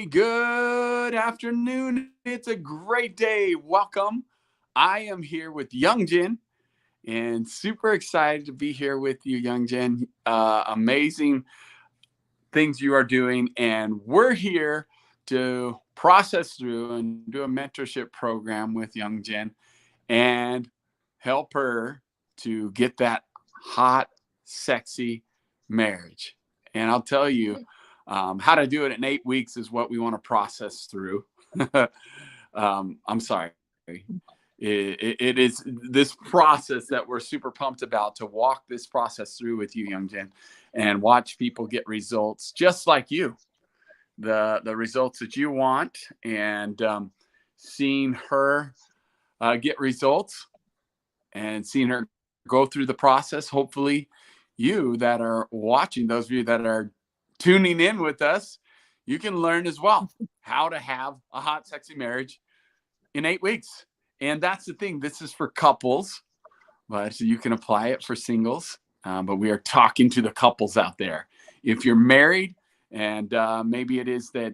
Good afternoon. It's a great day. Welcome. I am here with YoungJin and super excited to be here with you, YoungJin. Amazing things you are doing. And we're here to process through and do a mentorship program with YoungJin and help her to get that hot, sexy marriage. And I'll tell you, how to do it in 8 weeks is what we want to process through. I'm sorry. It is this process that we're super pumped about to walk this process through with you, YoungJin, and watch people get results just like you, the results that you want, and seeing her get results and seeing her go through the process. Hopefully, you that are watching, those of you that are tuning in with us, you can learn as well how to have a hot, sexy marriage in 8 weeks. And that's the thing. This is for couples, but you can apply it for singles. But we are talking to the couples out there. If you're married and maybe it is that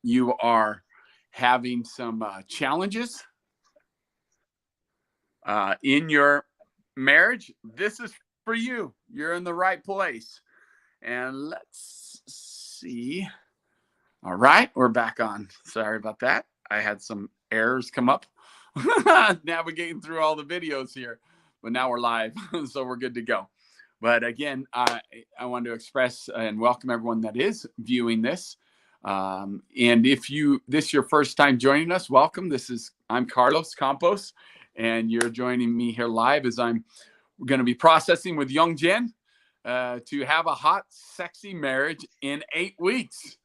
you are having some challenges in your marriage, this is for you. You're in the right place. And let's see. All right, we're back on. Sorry about that. I had some errors come up navigating through all the videos here, but now we're live, so we're good to go. But again, I want to express and welcome everyone that is viewing this. And if this is your first time joining us, welcome. I'm Carlos Campos, and you're joining me here live as I'm going to be processing with YoungJin to have a hot, sexy marriage in 8 weeks.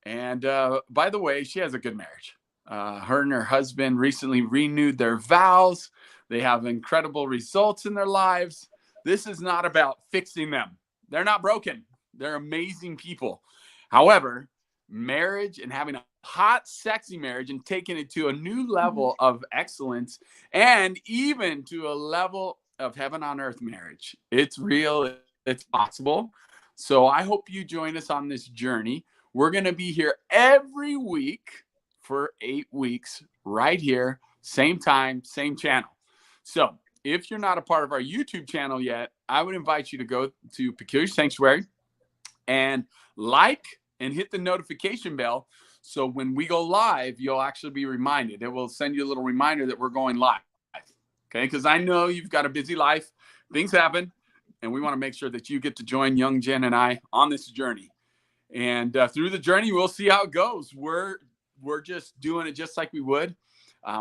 And by the way, she has a good marriage. Her and her husband recently renewed their vows. They have incredible results in their lives. This is not about fixing them. They're not broken. They're amazing people. However, marriage and having a hot, sexy marriage and taking it to a new level of excellence and even to a level of heaven on earth marriage. It's real. It's possible. So I hope you join us on this journey. We're going to be here every week for 8 weeks right here, same time, same channel. So if you're not a part of our YouTube channel yet, I would invite you to go to Peculiar Sanctuary and like and hit the notification bell. So when we go live, you'll actually be reminded. It will send you a little reminder that we're going live. Okay, because I know you've got a busy life. Things happen. And we want to make sure that you get to join YoungJin and I on this journey. And through the journey, we'll see how it goes. We're just doing it just like we would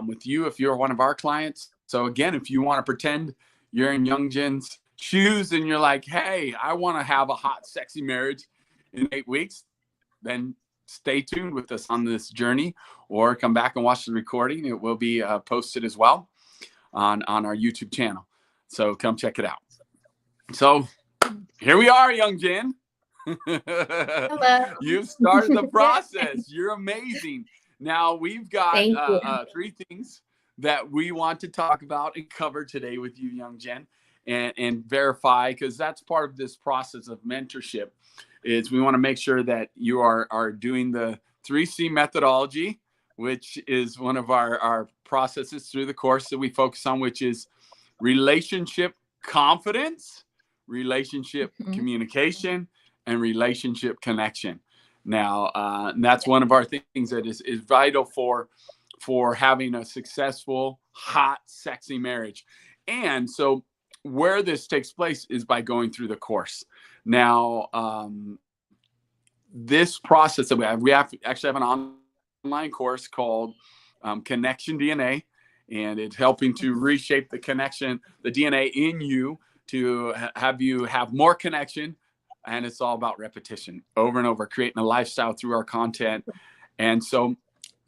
with you if you're one of our clients. So again, if you want to pretend you're in YoungJin's shoes and you're like, hey, I want to have a hot, sexy marriage in 8 weeks, then stay tuned with us on this journey or come back and watch the recording. It will be posted as well on our YouTube channel. So come check it out. So here we are, YoungJin. Hello. You've started the process. You're amazing. Now we've got 3 things that we want to talk about and cover today with you, YoungJin, and verify, because that's part of this process of mentorship. Is we want to make sure that you are doing the 3C methodology, which is one of our processes through the course that we focus on, which is relationship confidence, relationship communication, and relationship connection. Now, that's one of our things that is vital for having a successful, hot, sexy marriage. And so where this takes place is by going through the course. Now, this process that we actually have an online course called Connection DNA, and it's helping to reshape the connection, the DNA in you to have you have more connection. And it's all about repetition over and over, creating a lifestyle through our content. And so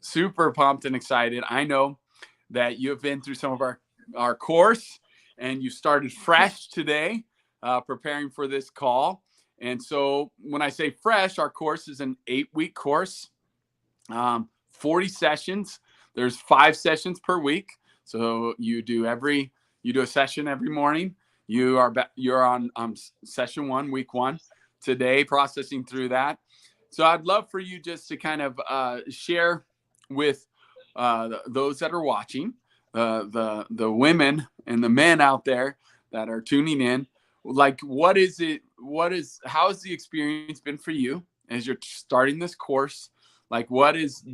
super pumped and excited. I know that you've been through some of our course and you started fresh today, preparing for this call. And so when I say fresh, our course is an 8-week course, 40 sessions. There's 5 sessions per week. So you do a session every morning. You're on session 1, week 1 today, processing through that. So I'd love for you just to kind of share with those that are watching, the women and the men out there that are tuning in. Like, what is it? How has the experience been for you as you're starting this course? Like, what's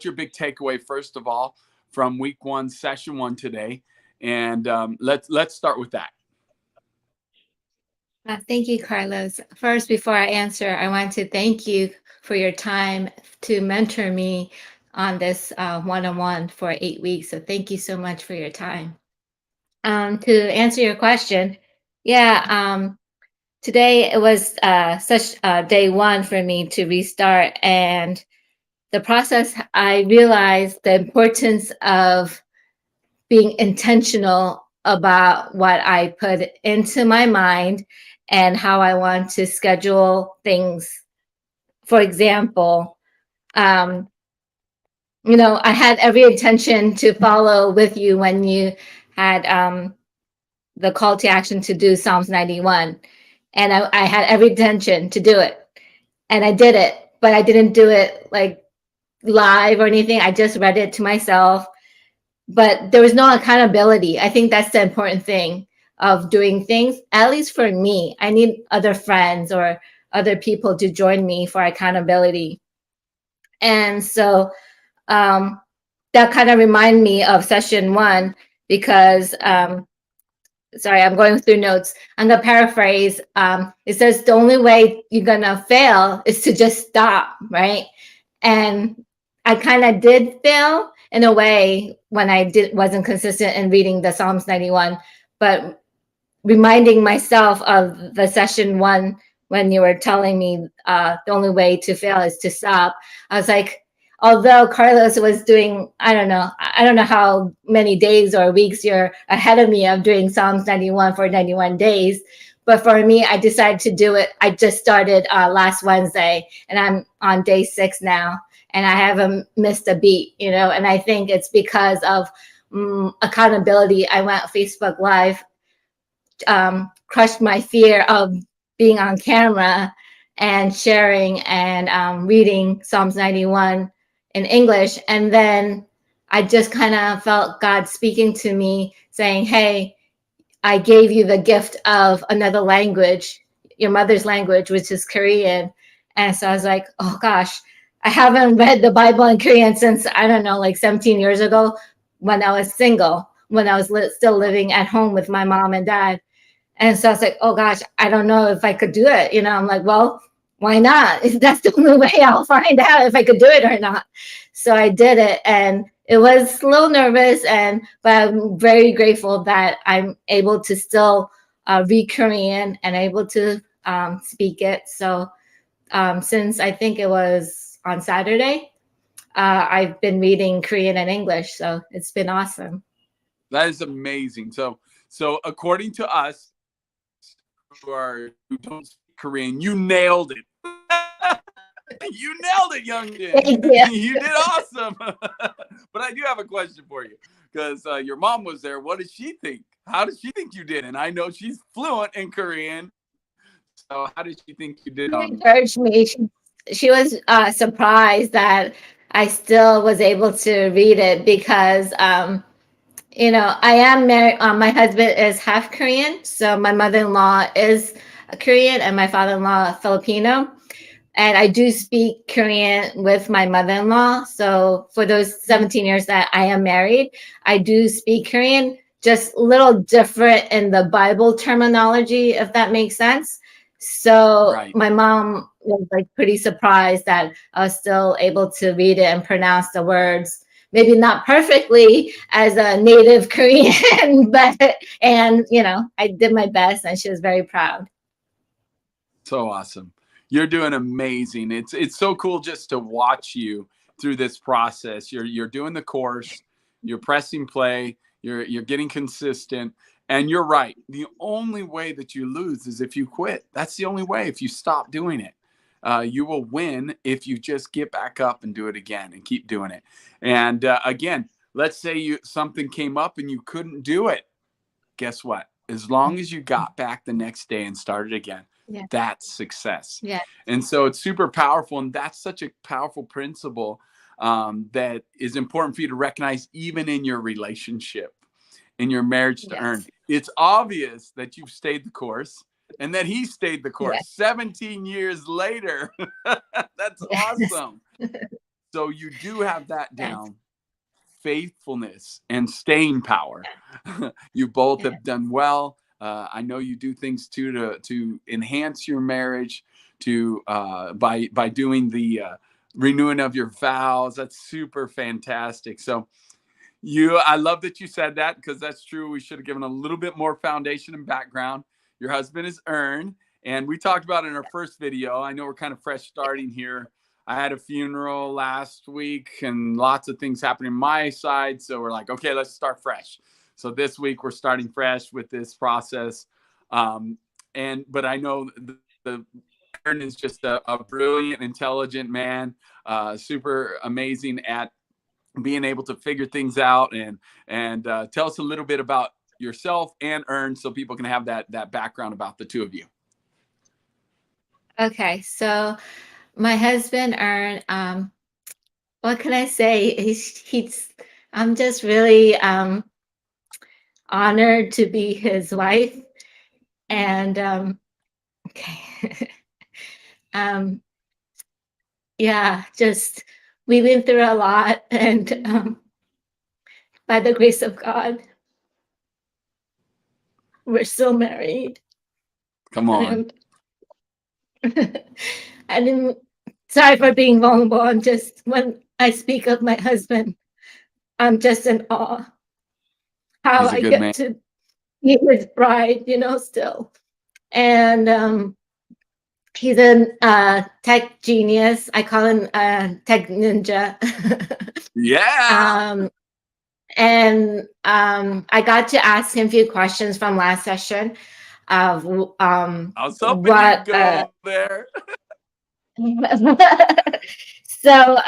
your big takeaway, first of all, from week one, session one today? And let's start with that. Thank you, Carlos. First, before I answer, I want to thank you for your time to mentor me on this one-on-one for 8 weeks. So thank you so much for your time. To answer your question, yeah, today it was such day one for me to restart. And the process, I realized the importance of being intentional about what I put into my mind and how I want to schedule things. For example, um, I had every intention to follow with you when you had the call to action to do Psalms 91. And I had every intention to do it. And I did it, but I didn't do it like live or anything. I just read it to myself, but there was no accountability. I think that's the important thing of doing things, at least for me. I need other friends or other people to join me for accountability. And so that kind of reminded me of session one because, sorry, I'm going through notes. I'm going to paraphrase. It says the only way you're going to fail is to just stop, right? And I kind of did fail in a way when I wasn't consistent in reading the Psalms 91, but reminding myself of the session one when you were telling me the only way to fail is to stop. I was like, although Carlos was doing, I don't know how many days or weeks you're ahead of me of doing Psalms 91 for 91 days. But for me, I decided to do it. I just started last Wednesday and I'm on day 6 now. And I haven't missed a beat, and I think it's because of accountability. I went Facebook Live, crushed my fear of being on camera and sharing and reading Psalms 91 in English. And then I just kind of felt God speaking to me saying, hey, I gave you the gift of another language, your mother's language, which is Korean. And so I was like, oh gosh, I haven't read the Bible in Korean since, I don't know, like 17 years ago when I was single, when I was still living at home with my mom and dad. And so I was like, oh gosh, I don't know if I could do it. I'm like, well, why not? That's the only way I'll find out if I could do it or not. So I did it, and it was a little nervous, but I'm very grateful that I'm able to still read Korean and able to speak it. So since I think it was on Saturday, I've been reading Korean and English. So it's been awesome. That is amazing. So according to us who don't speak Korean, you nailed it. You nailed it, YoungJin. Thank you. You did awesome. But I do have a question for you because your mom was there. What did she think? How did she think you did? And I know she's fluent in Korean. So how did she think you did? She encouraged me. She was surprised that I still was able to read it because I am married. My husband is half Korean, so my mother-in-law is Korean and my father-in-law Filipino. And I do speak Korean with my mother-in-law. So for those 17 years that I am married, I do speak Korean, just a little different in the Bible terminology, if that makes sense. So Right. My mom was like pretty surprised that I was still able to read it and pronounce the words. Maybe not perfectly as a native Korean, but I did my best and she was very proud. So awesome. You're doing amazing. It's so cool just to watch you through this process. You're doing the course, you're pressing play, you're getting consistent, and you're right. The only way that you lose is if you quit. That's the only way. If you stop doing it, you will win if you just get back up and do it again and keep doing it. And again, let's say something came up and you couldn't do it. Guess what? As long as you got back the next day and started again, Yeah. that's success. Yeah. And so it's super powerful. And that's such a powerful principle that is important for you to recognize even in your relationship, in your marriage to earn. Yes. It's obvious that you've stayed the course and that he stayed the Yeah. course 17 years later. That's Yes. awesome. So you do have that Yes. down. Faithfulness and staying power. You both Yeah. have done well. I know you do things too to enhance your marriage, to by doing the renewing of your vows. That's super fantastic. So I love that you said that, because that's true. We should have given a little bit more foundation and background. Your husband is Earn, and we talked about it in our first video. I know we're kind of fresh starting here. I had a funeral last week and lots of things happening on my side. So we're like, okay, let's start fresh. So this week we're starting fresh with this process. But I know the Earn is just a brilliant, intelligent man, super amazing at being able to figure things out. And tell us a little bit about yourself and Earn, so people can have that background about the two of you. Okay. So my husband earned, what can I say? I'm just really honored to be his wife. And okay. um yeah, just we've been through a lot, and by the grace of God, we're still married. Come on. And I didn't, sorry for being vulnerable. I'm just, when I speak of my husband, I'm just in awe how He's a I good get man. to be his bride, still. And he's a tech genius. I call him tech ninja. Yeah. And I got to ask him a few questions from last session of I was hoping you'd what go there. so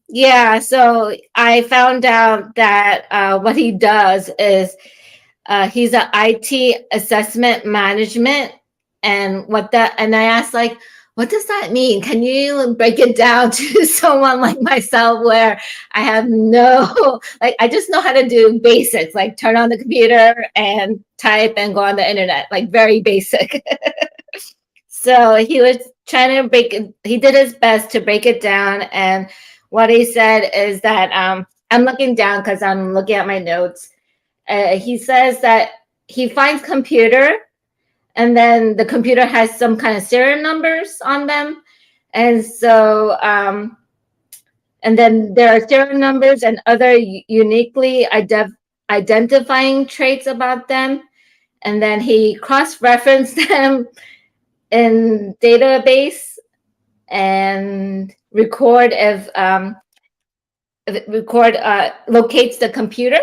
yeah, so I found out that what he does is he's an IT assessment management. And and I asked, like, what does that mean? Can you break it down to someone like myself, where I have no, like, I just know how to do basics, like turn on the computer and type and go on the internet, like very basic. So he was trying to he did his best to break it down. And what he said is that I'm looking down because I'm looking at my notes. He says that he finds computer, and then the computer has some kind of serial numbers on them. And so, and then there are serial numbers and other uniquely identifying traits about them. And then he cross-referenced them in database and record locates the computer.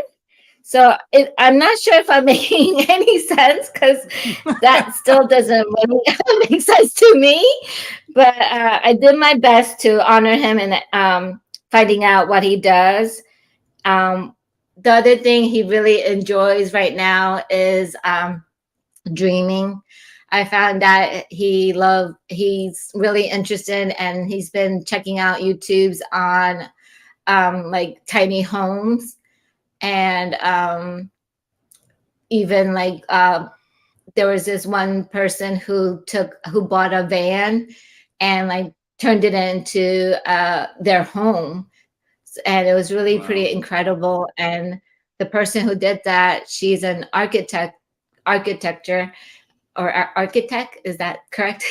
So I'm not sure if I'm making any sense, because that still doesn't really make sense to me. But I did my best to honor him and finding out what he does. The other thing he really enjoys right now is dreaming. I found that he's really interested, and he's been checking out YouTubes on like tiny homes, and even like there was this one person who bought a van and like turned it into their home, and it was really pretty incredible. And the person who did that, she's an architecture or architect, is that correct?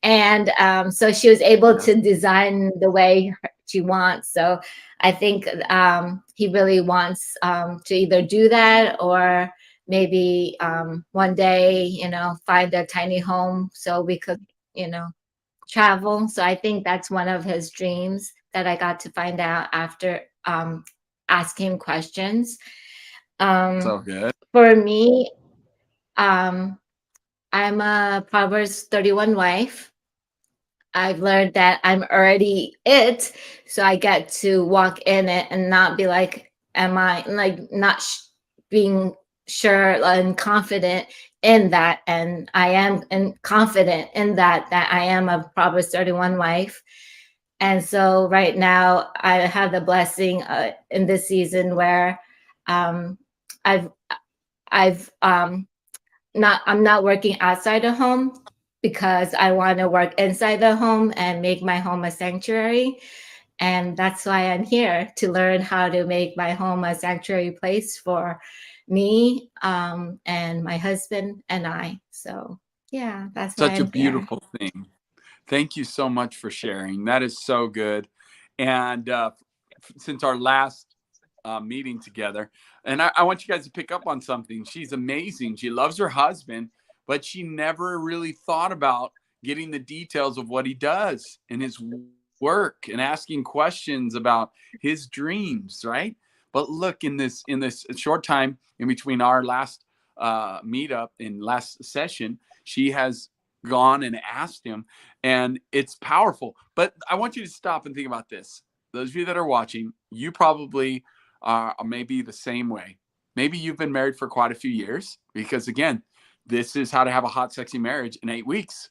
And so she was able to design the way she wants. So I think he really wants to either do that, or maybe one day, find a tiny home so we could, travel. So I think that's one of his dreams that I got to find out after asking questions. So good. For me, I'm a Proverbs 31 wife. I've learned that I'm already it, so I get to walk in it and not be like, am I like not being sure and confident in that, and I am confident in that I am a Proverbs 31 wife. And so right now I have the blessing in this season where um, I've I'm not working outside the home because I want to work inside the home and make my home a sanctuary. And that's why I'm here, to learn how to make my home a sanctuary place for me and my husband and I. So yeah, that's why Such a I'm here. beautiful thing. Thank you so much for sharing. That is so good. And since our last meeting together, and I want you guys to pick up on something. She's amazing. She loves her husband, but she never really thought about getting the details of what he does in his work and asking questions about his dreams, right? But look, in this short time in between our last meetup and last session, she has gone and asked him, and it's powerful. But I want you to stop and think about this. Those of you that are watching, you probably are maybe the same way. Maybe you've been married for quite a few years, because again, this is how to have a hot, sexy marriage in 8 weeks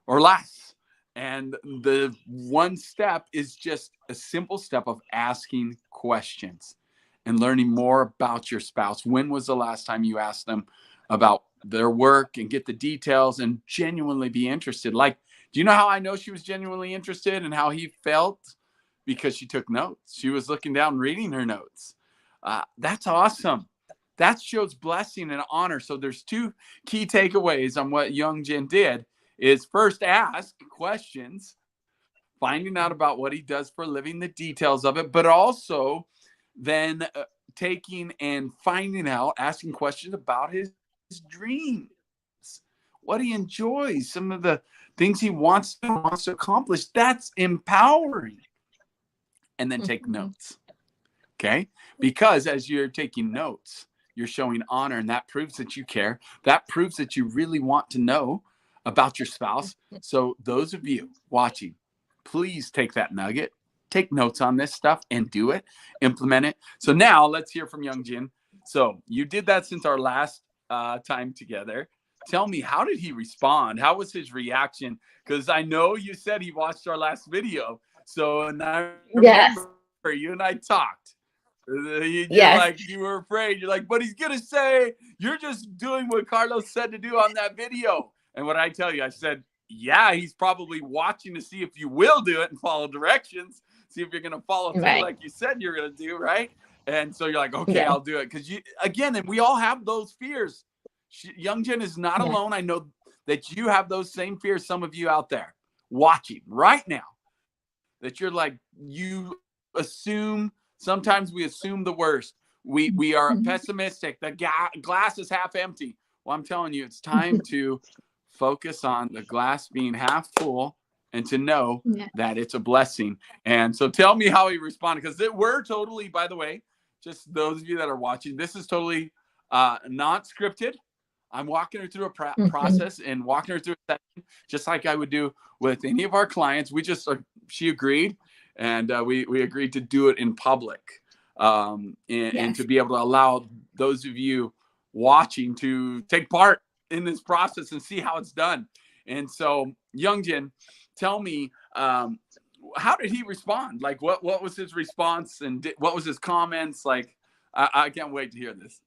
or less. And the one step is just a simple step of asking questions and learning more about your spouse. When was the last time you asked them about their work and get the details and genuinely be interested? Like, do you know how I know she was genuinely interested and how he felt? Because she took notes. She was looking down, reading her notes. That's awesome. That shows blessing and honor. So there's two key takeaways on what YoungJin did: is first, ask questions, finding out about what he does for a living, the details of it, but also then taking and finding out, asking questions about his dreams, what he enjoys, some of the things he wants to accomplish. That's empowering. And then take Mhm. notes. Okay? Because as you're taking notes, you're showing honor, and that proves that you care. That proves that you really want to know about your spouse. So, those of you watching, please take that nugget, take notes on this stuff, and do it, implement it. So, now let's hear from YoungJin. So, you did that since our last time together. Tell me, how did he respond? How was his reaction? Because I know you said he watched our last video. So, and I Yes, remember you and I talked. You're yes, like, you were afraid. You're like, but he's gonna say you're just doing what Carlos said to do on that video. And what I tell you, I said, yeah, he's probably watching to see if you will do it and follow directions, see if you're gonna follow through right. like you said you're gonna do, right? And so you're like, okay, Yes, I'll do it. Because you, again, and we all have those fears. YoungJin is not yes, alone. I know that you have those same fears. Some of you out there watching right now, that you're like, you assume, sometimes we assume the worst. We are mhm, pessimistic. The glass is half empty. Well, I'm telling you, it's time to focus on the glass being half full and to know yeah. that it's a blessing. And so tell me how he responded, because we're totally, by the way, just those of you that are watching, this is totally not scripted. I'm walking her through a Mhm. process and walking her through a session, just like I would do with any of our clients. We just, she agreed, and we agreed to do it in public, and to Yes. be able to allow those of you watching to take part in this process and see how it's done. And so, YoungJin, tell me, how did he respond? Like, what was his response, and what was his comments? Like, I can't wait to hear this.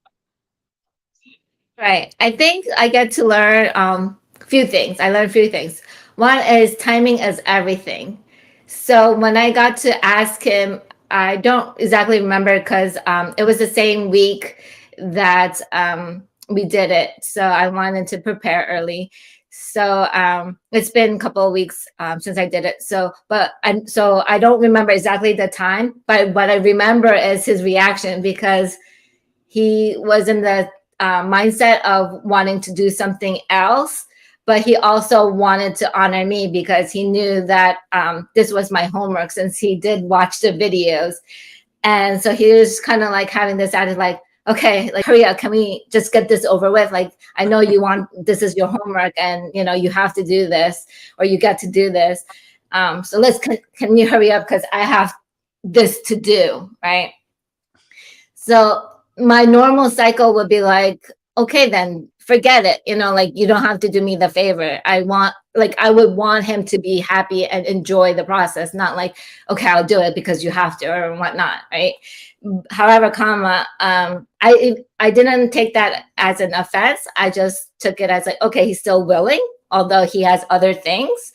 Right. I think I get to learn a few things. I learned a few things. One is timing is everything. So when I got to ask him, I don't exactly remember because it was the same week that we did it. So I wanted to prepare early. So it's been a couple of weeks since I did it. So I don't remember exactly the time, but what I remember is his reaction, because he was in the mindset of wanting to do something else, but he also wanted to honor me because he knew that this was my homework, since he did watch the videos. And so he was kind of like having this attitude, like, okay, like, hurry up, can we just get this over with? Like, I know you want, this is your homework, and you know you have to do this, or you get to do this. So can you hurry up, because I have this to do, right? So my normal cycle would be like, okay, then forget it, like, you don't have to do me the favor. I would want him to be happy and enjoy the process, not like, okay, I'll do it because you have to or whatnot, right? However, I didn't take that as an offense. I just took it as like, okay, he's still willing, although he has other things.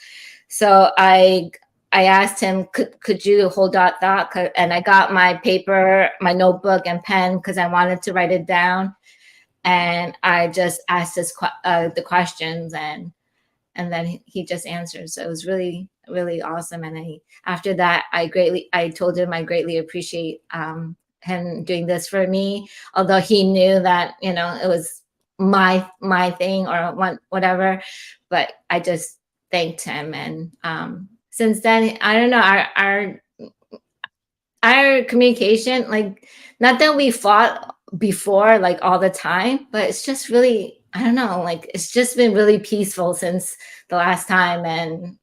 So I asked him, could you hold out that? And I got my paper, my notebook and pen, because I wanted to write it down. And I just asked the questions, and then he just answered. So it was really, really awesome. And after that, I told him I greatly appreciate him doing this for me, although he knew that, it was my thing or whatever. But I just thanked him. And since then, I don't know, our communication, like, not that we fought before, like, all the time, but it's just really, I don't know, like, it's just been really peaceful since the last time. And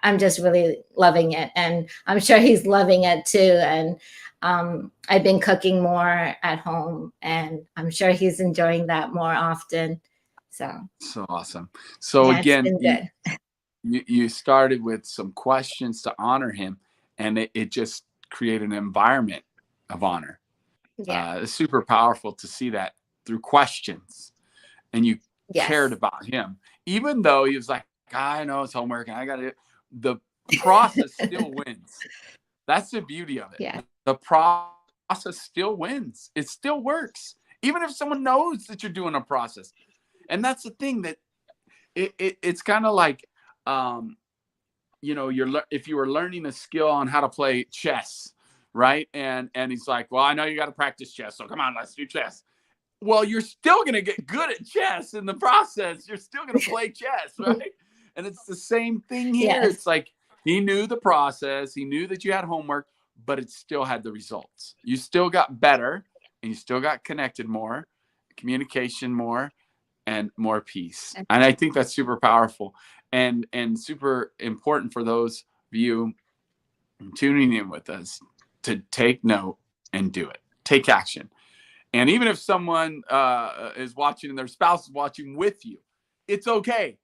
I'm just really loving it. And I'm sure he's loving it too. And I've been cooking more at home, and I'm sure he's enjoying that more often. So awesome. So yeah, it's again, been good. you started with some questions to honor him, and it just created an environment of honor. Yeah. It's super powerful to see that through questions, and you Yes. cared about him, even though he was like, I know it's homework and I got it. The process still wins. That's the beauty of it. Yeah. The process still wins. It still works, even if someone knows that you're doing a process. And that's the thing, that it's kind of like, if you were learning a skill on how to play chess, right? And he's like, well, I know you got to practice chess, so come on, let's do chess. Well, you're still going to get good at chess in the process. You're still going to play chess, right? And it's the same thing here. Yes. It's like, he knew the process. He knew that you had homework, but it still had the results. You still got better, and you still got connected more, communication more, and more peace. And I think that's super powerful and super important for those of you tuning in with us to take note and do it. Take action. And even if someone is watching and their spouse is watching with you, it's okay.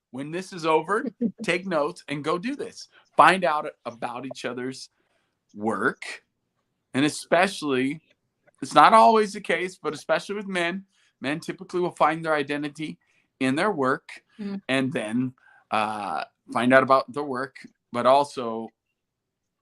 When this is over, take notes and go do this. Find out about each other's work. And especially, it's not always the case, but especially with men typically will find their identity in their work, and then find out about their work. But also,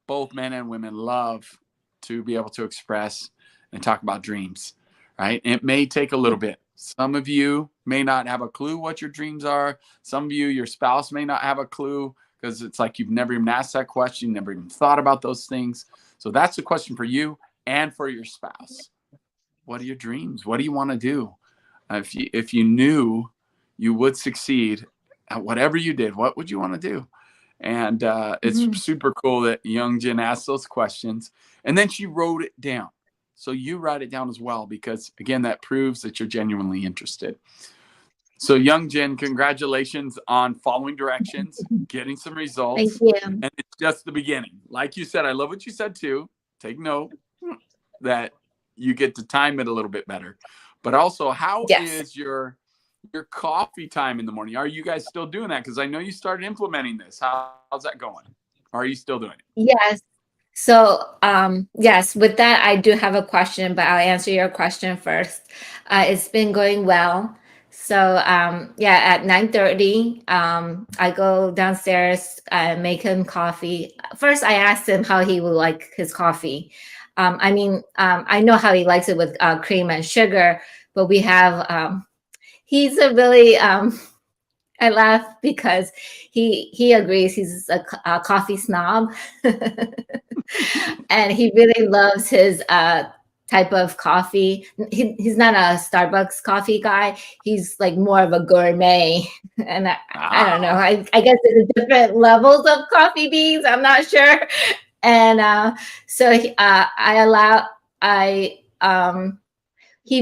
both men and women love to be able to express and talk about dreams, right? It may take a little bit. Some of you may not have a clue what your dreams are. Some of you, your spouse may not have a clue, because it's like you've never even asked that question, never even thought about those things. So that's a question for you and for your spouse. What are your dreams? What do you want to do? If you knew you would succeed at whatever you did, what would you want to do? And it's super cool that YoungJin asked those questions, and then she wrote it down. So you write it down as well, because again, that proves that you're genuinely interested. So YoungJin, congratulations on following directions, getting some results. Thank you. And it's just the beginning. Like you said, I love what you said too. Take note that you get to time it a little bit better. But also, how is your coffee time in the morning? Are you guys still doing that? Because I know you started implementing this. How's that going? Or are you still doing it? Yes. So, yes, with that, I do have a question, but I'll answer your question first. It's been going well. So, at 9:30, I go downstairs and make him coffee. First, I asked him how he would like his coffee. I know how he likes it with cream and sugar, but we have, he's a really, I laugh because he agrees he's a coffee snob. And he really loves his type of coffee. He's not a Starbucks coffee guy. He's like more of a gourmet. And I don't know. I guess there's different levels of coffee beans. I'm not sure. And so he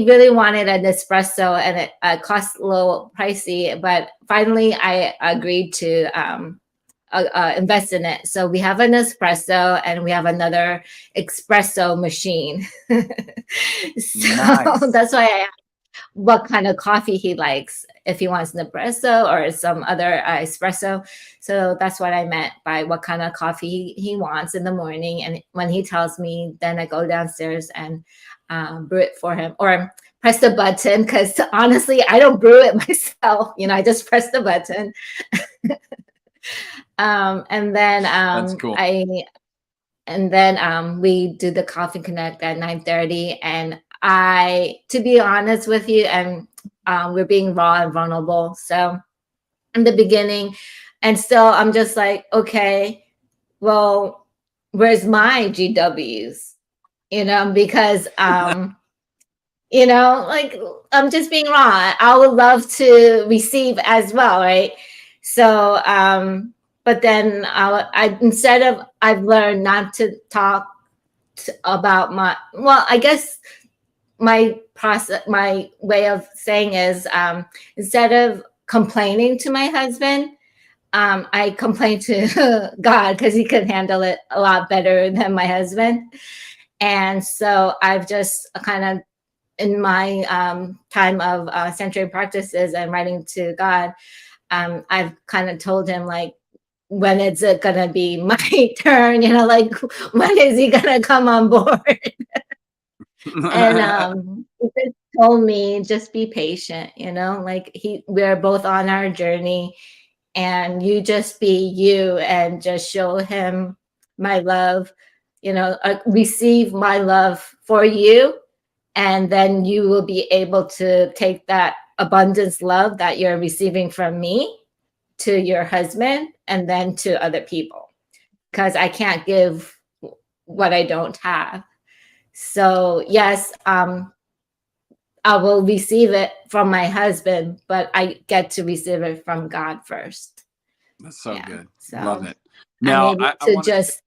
really wanted an espresso, and it cost a little pricey, but finally I agreed to invest in it. So we have an espresso and we have another espresso machine. So Nice. that's why what kind of coffee he likes, if he wants Nespresso or some other espresso. So that's what I meant by what kind of coffee he wants in the morning. And when he tells me, then I go downstairs and brew it for him, or press the button, because honestly, I don't brew it myself. I just press the button. And then That's cool. we do the Coffee Connect at 9:30. And to be honest with you, and we're being raw and vulnerable. So in the beginning, and still, I'm just like, okay, well, where's my GWs? Because like, I'm just being raw. I would love to receive as well, right? So, but then instead of, I've learned not to talk about I guess my process, my way of saying is, instead of complaining to my husband, I complain to God, because he can handle it a lot better than my husband. And so I've just kind of, in my time of sanctuary practices and writing to God, I've kind of told him, like, when is it gonna be my turn? Like, when is he gonna come on board? And he just told me, just be patient. Like, we're both on our journey, and you just be you and just show him my love. Receive my love for you, and then you will be able to take that abundance love that you're receiving from me to your husband, and then to other people, because I can't give what I don't have. So yes, I will receive it from my husband, but I get to receive it from God first. That's so good. So love it. I'm Now able I to want to just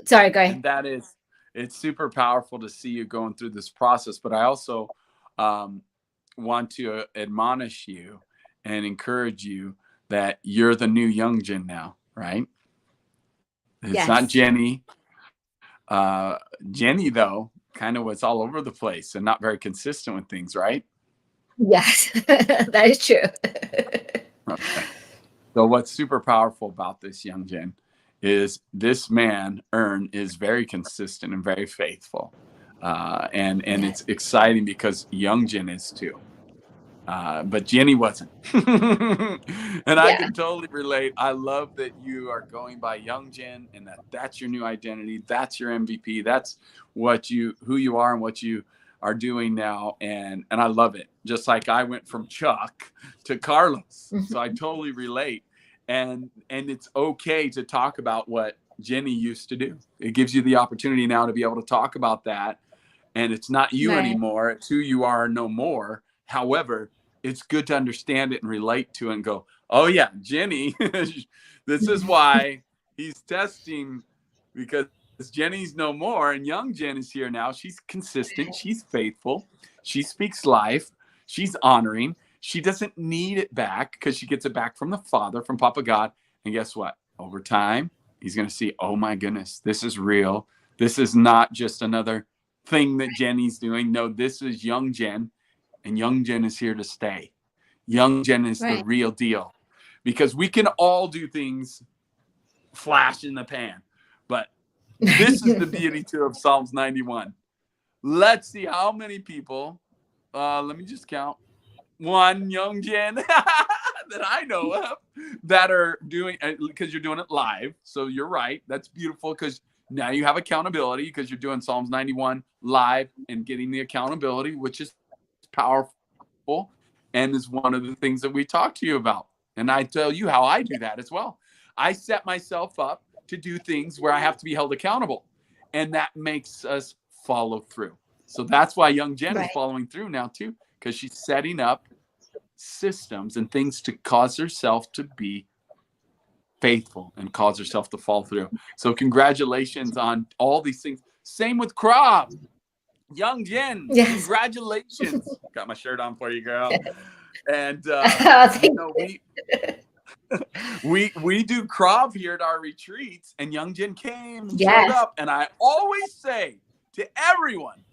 sorry, go ahead. and that is, it's super powerful to see you going through this process, but I also want to admonish you and encourage you that you're the new YoungJin now, right? It's Yes. not Jenny. Jenny, though, kind of was all over the place and not very consistent with things, right? Yes, that is true. Okay. So what's super powerful about this YoungJin is this man, Ern, is very consistent and very faithful. And it's exciting because YoungJin is too. But Jenny wasn't. And I can totally relate. I love that you are going by YoungJin, and that's your new identity. That's your MVP. That's who you are and what you are doing now. And I love it. Just like I went from Chuck to Carlos. So I totally relate. And it's okay to talk about what Jenny used to do. It gives you the opportunity now to be able to talk about that. And it's not you anymore. It's who you are no more. However, it's good to understand it and relate to it and go, oh yeah, Jenny, this is why he's testing, because Jenny's no more and YoungJin is here now. She's consistent. She's faithful. She speaks life. She's honoring. She doesn't need it back because she gets it back from the Father, from Papa God. And guess what? Over time, he's going to see, oh my goodness, this is real. This is not just another thing that Jenny's doing. No, this is YoungJin. And YoungJin is here to stay. YoungJin is the real deal, because we can all do things flash in the pan, but this is the beauty too of Psalms 91. Let's see how many people. Let me just count. One YoungJin that I know of that are doing, because you're doing it live. So you're right. That's beautiful, because now you have accountability, because you're doing Psalms 91 live and getting the accountability, which is powerful and is one of the things that we talk to you about. And I tell you how I do that as well. I set myself up to do things where I have to be held accountable, and that makes us follow through. So that's why YoungJin is following through now too, because she's setting up systems and things to cause herself to be faithful and cause herself to fall through. So congratulations on all these things. Same with Krob. YoungJin, congratulations. Got my shirt on for you, girl. And we do Krob here at our retreats, and YoungJin came and showed up. And I always say to everyone,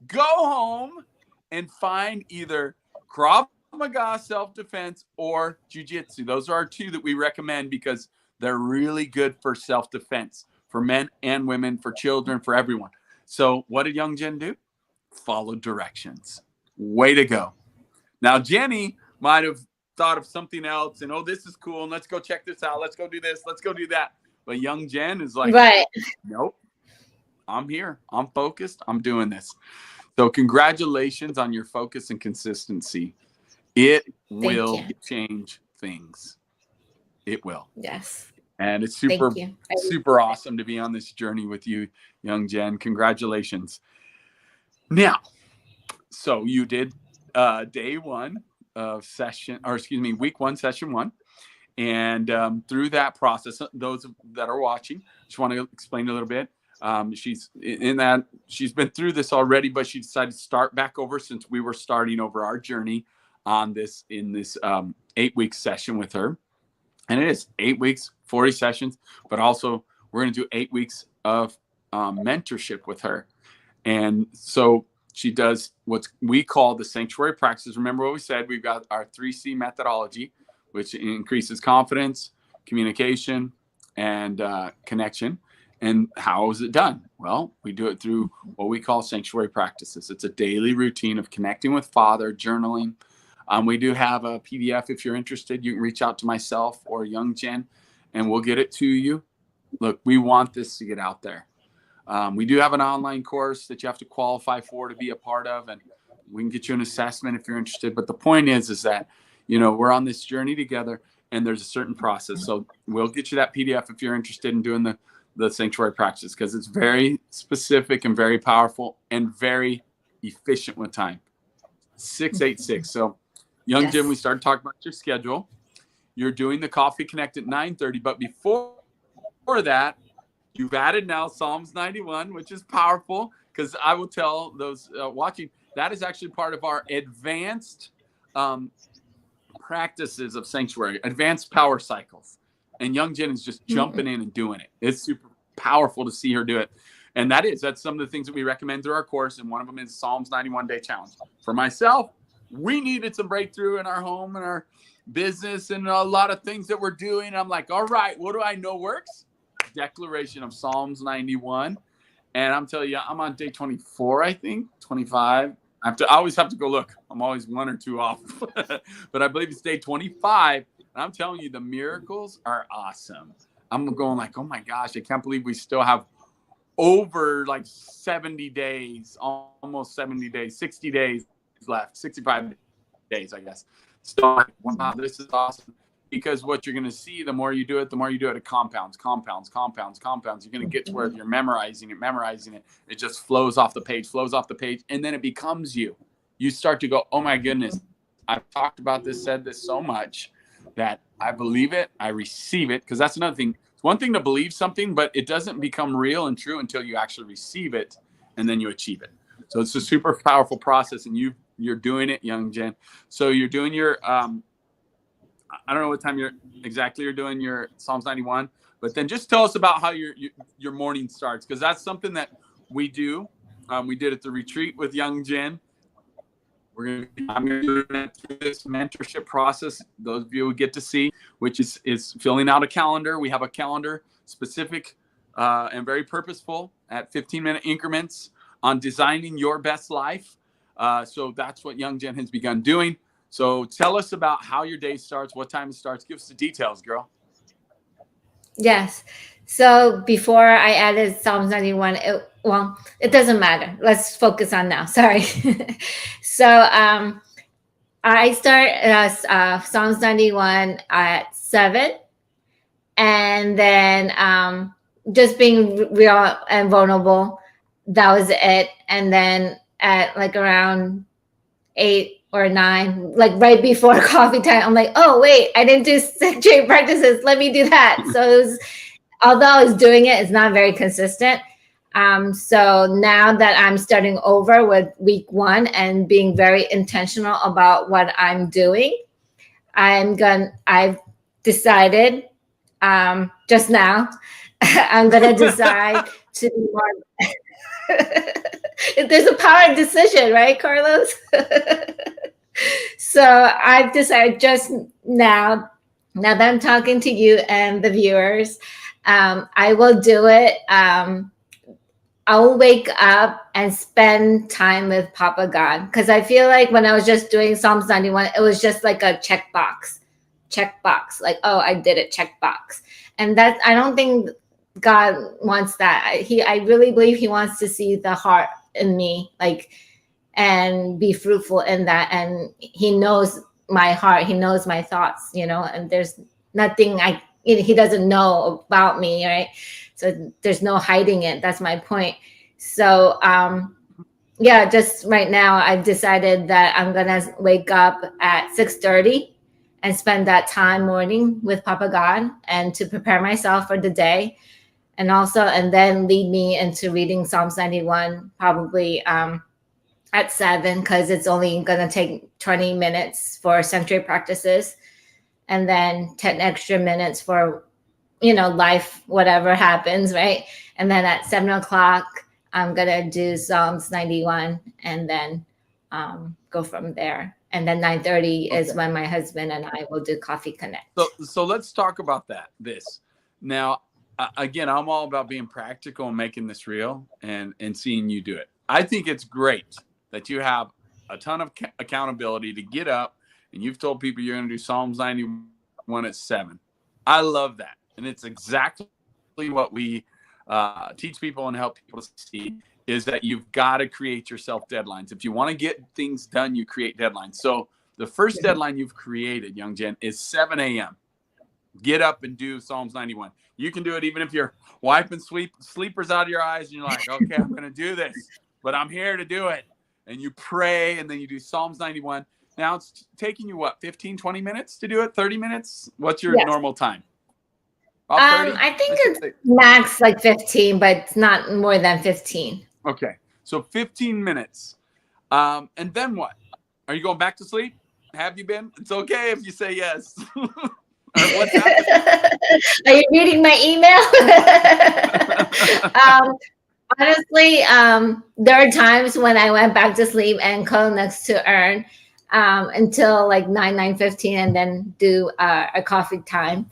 go home and find either Krav Maga self-defense or Jiu-Jitsu. Those are our two that we recommend because they're really good for self-defense for men and women, for children, for everyone. So what did YoungJin do? Follow directions. Way to go. Now, Jenny might have thought of something else and, oh, this is cool. And let's go check this out. Let's go do this. Let's go do that. But YoungJin is like, Right. nope, I'm here. I'm focused. I'm doing this. So congratulations on your focus and consistency. It will change things. It will. Yes. And it's super awesome to be on this journey with you, YoungJin. Congratulations. Now, so you did day one of week one, session one. And through that process, those that are watching, just want to explain a little bit. She's been through this already, but she decided to start back over since we were starting over our journey on this 8-week session with her. And it is 8 weeks, 40 sessions, but also we're going to do 8 weeks of mentorship with her. And so she does what we call the sanctuary practices. Remember what we said, we've got our 3C methodology, which increases confidence, communication, and connection. And how is it done? Well, we do it through what we call sanctuary practices. It's a daily routine of connecting with Father, journaling. We do have a PDF. If you're interested, you can reach out to myself or YoungJin, and we'll get it to you. Look, we want this to get out there. We do have an online course that you have to qualify for to be a part of, and we can get you an assessment if you're interested. But the point is that, we're on this journey together, and there's a certain process. So we'll get you that PDF if you're interested in doing the sanctuary practice, because it's very specific and very powerful and very efficient with time. 686. So YoungJin, we started talking about your schedule. You're doing the Coffee Connect at 9:30, but before that, you've added now Psalms 91, which is powerful, because I will tell those watching, that is actually part of our advanced practices of sanctuary, advanced power cycles. And YoungJin is just jumping in and doing it. It's super powerful to see her do it. And that's some of the things that we recommend through our course. And one of them is Psalms 91 Day Challenge. For myself, we needed some breakthrough in our home and our business and a lot of things that we're doing. I'm like, all right, what do I know works? Declaration of Psalms 91. And I'm telling you, I'm on day 24, I think, 25. I always have to go look. I'm always 1 or 2 off. But I believe it's day 25. And I'm telling you, the miracles are awesome. I'm going like, oh my gosh, I can't believe we still have over like 70 days, almost 70 days, 60 days left, 65 days, I guess. So, wow, this is awesome. Because what you're going to see, the more you do it, it compounds. You're going to get to where you're memorizing it. It just flows off the page. And then it becomes you. You start to go, oh my goodness, I've talked about this, said this so much that I believe it, I receive it. Because that's another thing. It's one thing to believe something, but it doesn't become real and true until you actually receive it and then you achieve it. So it's a super powerful process, and you're doing it, YoungJin. So you're doing your I don't know what time you're doing your Psalms 91, but then just tell us about how your morning starts, because that's something that we do. We did at the retreat with YoungJin. I'm going to do it through this mentorship process. Those of you who get to see, which is filling out a calendar. We have a calendar specific and very purposeful at 15-minute increments on designing your best life. So that's what YoungJin has begun doing. So tell us about how your day starts, what time it starts. Give us the details, girl. Yes. So before I added Psalms 91, it doesn't matter. Let's focus on now. Sorry. So I start Psalms 91 at 7. And then just being real and vulnerable. That was it. And then at like around 8 or 9, like right before coffee time, I'm like, oh wait, I didn't do sanctuary practices. Let me do that. So although I was doing it, it's not very consistent. So now that I'm starting over with week 1 and being very intentional about what I'm doing, I've decided just now, I'm gonna decide to be more There's a power of decision, right, Carlos? So I've decided just now that I'm talking to you and the viewers, I will do it. I'll wake up and spend time with Papa God, because I feel like when I was just doing Psalms 91, it was just like a check box, like, oh, I did it, check box. And that, I don't think God wants that. I really believe he wants to see the heart in me, like, and be fruitful in that. And he knows my heart, he knows my thoughts, and there's nothing he doesn't know about me, right? So there's no hiding it. That's my point. So yeah, just right now I've decided that I'm gonna wake up at 6:30 and spend that time morning with Papa God, and to prepare myself for the day, and then lead me into reading Psalms 91, probably at 7, because it's only gonna take 20 minutes for sanctuary practices, and then 10 extra minutes for life, whatever happens, right? And then at 7 o'clock, I'm gonna do Psalms 91, and then go from there. And then 9:30 is when my husband and I will do Coffee Connect. So let's talk about this. Now, again, I'm all about being practical and making this real and seeing you do it. I think it's great that you have a ton of accountability to get up, and you've told people you're going to do Psalms 91 at 7. I love that. And it's exactly what we teach people and help people to see, is that you've got to create yourself deadlines. If you want to get things done, you create deadlines. So the first deadline you've created, YoungJin, is 7 a.m. Get up and do Psalms 91. You can do it even if you're wiping sleepers out of your eyes and you're like, okay, I'm going to do this, but I'm here to do it. And you pray, and then you do Psalms 91. Now it's taking you, what, 15, 20 minutes to do it? 30 minutes? What's your normal time? I think it's max like 15, but it's not more than 15. Okay. So 15 minutes. And then what? Are you going back to sleep? Have you been? It's okay if you say yes. What's happening? Are you reading my email? Honestly, there are times when I went back to sleep and cuddle next to Earn until like 9:15, and then do a coffee time.